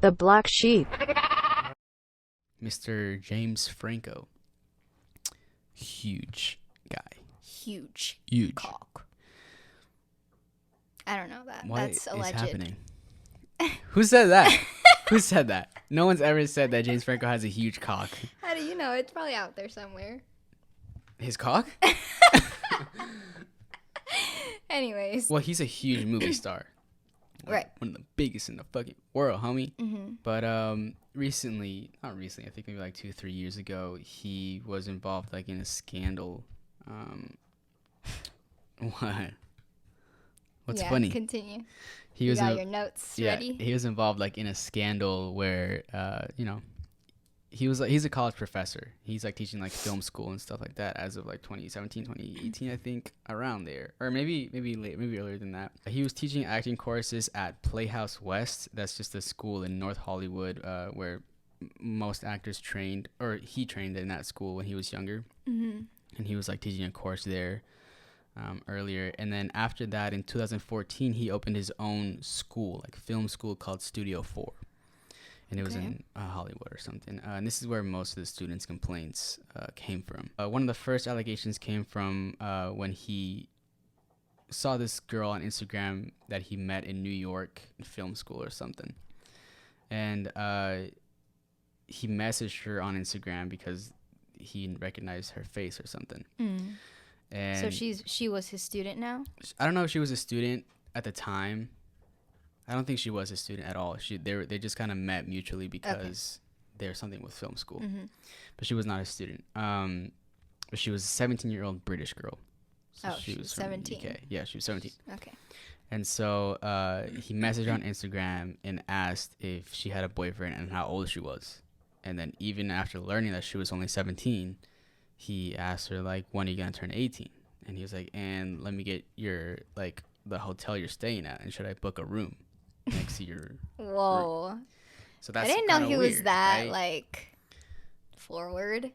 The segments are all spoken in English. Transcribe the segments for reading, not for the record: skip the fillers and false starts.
The black sheep. Mr. James Franco. Huge guy. Huge. Cock. I don't know that. What That's alleged. is happening? Who said that? Who said that? No one's ever said that James Franco has a huge cock. How do you know? It's probably out there somewhere. His cock? Anyways. Well, he's a huge movie star. Right. One of the biggest in the fucking world, homie. Mm-hmm. But not recently, I think maybe like 2-3 years ago, he was involved like in a scandal. What? What's funny? Continue. He was got your notes ready? He was involved like in a scandal where he's a college professor. He's like teaching like film school and stuff like that as of like 2017, 2018, I think, around there. Or maybe earlier than that. He was teaching acting courses at Playhouse West. That's just a school in North Hollywood where most actors trained, or he trained in that school when he was younger. Mm-hmm. And he was like teaching a course there earlier. And then after that, in 2014, he opened his own school, like film school called Studio 4. And it was in Hollywood or something. And this is where most of the students' complaints came from. One of the first allegations came from when he saw this girl on Instagram that he met in New York in film school or something. And he messaged her on Instagram because he recognized her face or something. Mm. And so she was his student now? I don't know if she was a student at the time. I don't think she was a student at all. They just kind of met mutually because there's something with film school. Mm-hmm. But she was not a student. But she was a 17-year-old British girl. So she was 17. UK. Yeah, she was 17. Okay. And so he messaged her on Instagram and asked if she had a boyfriend and how old she was. And then even after learning that she was only 17, he asked her, like, when are you going to turn 18? And he was like, and let me get your, like, the hotel you're staying at, and should I book a room next to your Whoa. room? So that's I didn't know he was weird, that, right? like, forward.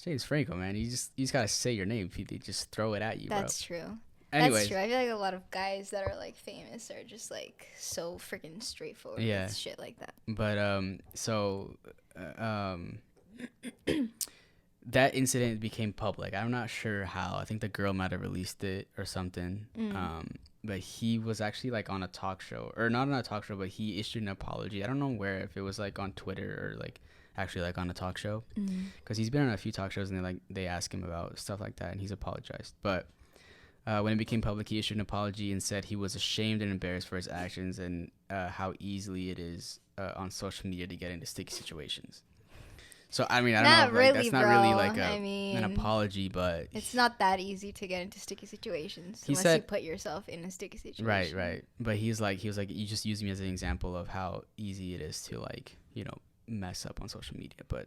James Franco, man. You just got to say your name. They just throw it at you, That's bro. true. Anyways, That's true. I feel like a lot of guys that are, like, famous are just, like, so freaking straightforward with shit like that. But, that incident became public. I'm not sure how. I think the girl might have released it or something. But he was actually like on a talk show, or not on a talk show, but he issued an apology. I don't know where, if it was like on Twitter or like actually like on a talk show, because he's been on a few talk shows and they ask him about stuff like that, and he's apologized. But when it became public, he issued an apology and said he was ashamed and embarrassed for his actions and how easily it is on social media to get into sticky situations. So, I mean, I don't know. Really, that's not bro. really like an an apology, but... It's not that easy to get into sticky situations unless you put yourself in a sticky situation. Right. But he was like, you just used me as an example of how easy it is to, like, you know, mess up on social media. But,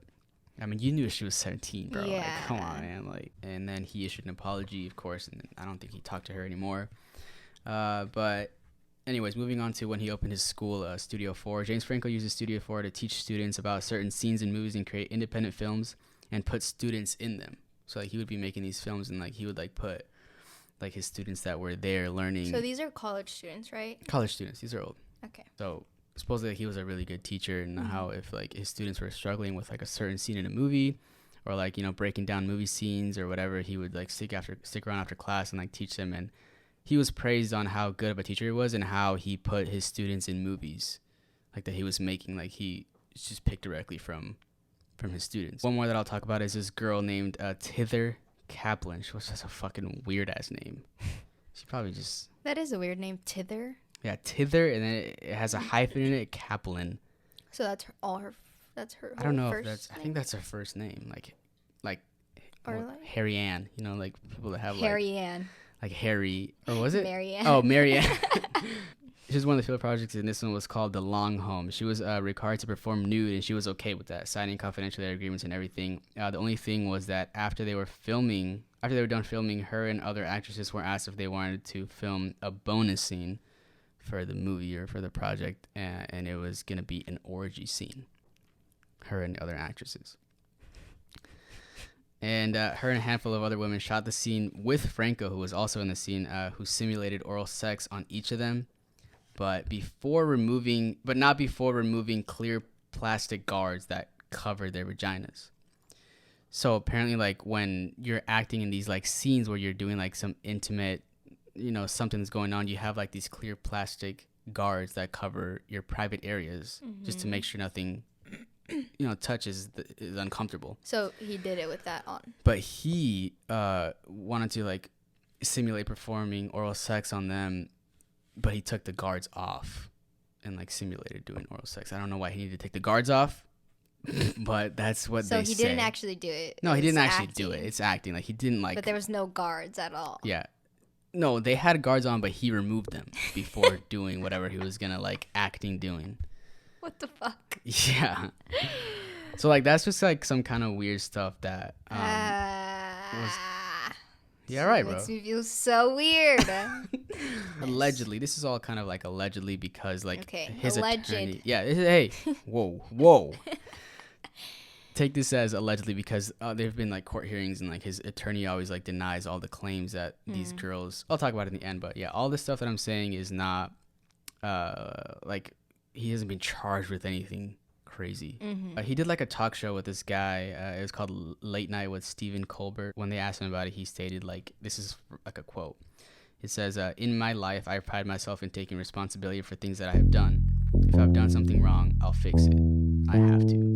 I mean, you knew she was 17, bro. Yeah. Like, come on, man. Like, and then he issued an apology, of course, and I don't think he talked to her anymore. But... Anyways, moving on to when he opened his school, Studio 4. James Franco uses Studio 4 to teach students about certain scenes in movies and create independent films and put students in them. So, like, he would be making these films and, like, he would, like, put, like, his students that were there learning. So, these are college students, right? College students. These are old. Okay. So, supposedly he was a really good teacher, and how if, like, his students were struggling with, like, a certain scene in a movie or, like, you know, breaking down movie scenes or whatever, he would, like, stick around after class and, like, teach them. And he was praised on how good of a teacher he was and how he put his students in movies, like, that he was making. Like, he just picked directly from his students. One more that I'll talk about is this girl named Tither Kaplan. She was just a fucking weird ass name. She probably just... That is a weird name, Tither. Yeah, Tither, and then it has a hyphen in it, Kaplan. So that's her I don't know first if that's... name? I think that's her first name, like or like Harry Ann. You know, like people that have Harry Ann. Like Harry, or was it? Marianne. Oh, Marianne. She was one of the field projects, and this one was called The Long Home. She was required to perform nude, and she was okay with that, signing confidentiality agreements and everything. The only thing was that after they were done filming, her and other actresses were asked if they wanted to film a bonus scene for the movie or for the project, and it was going to be an orgy scene, her and the other actresses. And her and a handful of other women shot the scene with Franco, who was also in the scene, who simulated oral sex on each of them. but not before removing clear plastic guards that cover their vaginas. So apparently, like, when you're acting in these like scenes where you're doing like some intimate, something's going on, you have like these clear plastic guards that cover your private areas, just to make sure nothing touches is uncomfortable. So he did it with that on. But he wanted to like simulate performing oral sex on them, but he took the guards off and like simulated doing oral sex. I don't know why he needed to take the guards off, but that's what they say. So he didn't actually do it. No, he didn't actually do it. It's acting. Like, he didn't like. But there was no guards at all. Yeah. No, they had guards on, but he removed them before doing whatever he was gonna like doing. What the fuck? Yeah. So like that's just like some kind of weird stuff that was. Yeah, right, bro. Makes me feel so weird. Allegedly, this is all kind of like allegedly because like his alleged. attorney. Yeah, hey, whoa. Take this as allegedly because there've been like court hearings and like his attorney always like denies all the claims that these girls. I'll talk about it in the end, but yeah, all this stuff that I'm saying is not like he hasn't been charged with anything crazy. He did like a talk show with this guy. It was called Late Night with Stephen Colbert. When they asked him about it, he stated like, this is like a quote. It says, in my life, I pride myself in taking responsibility for things that I have done. If I've done something wrong, I'll fix it. I have to.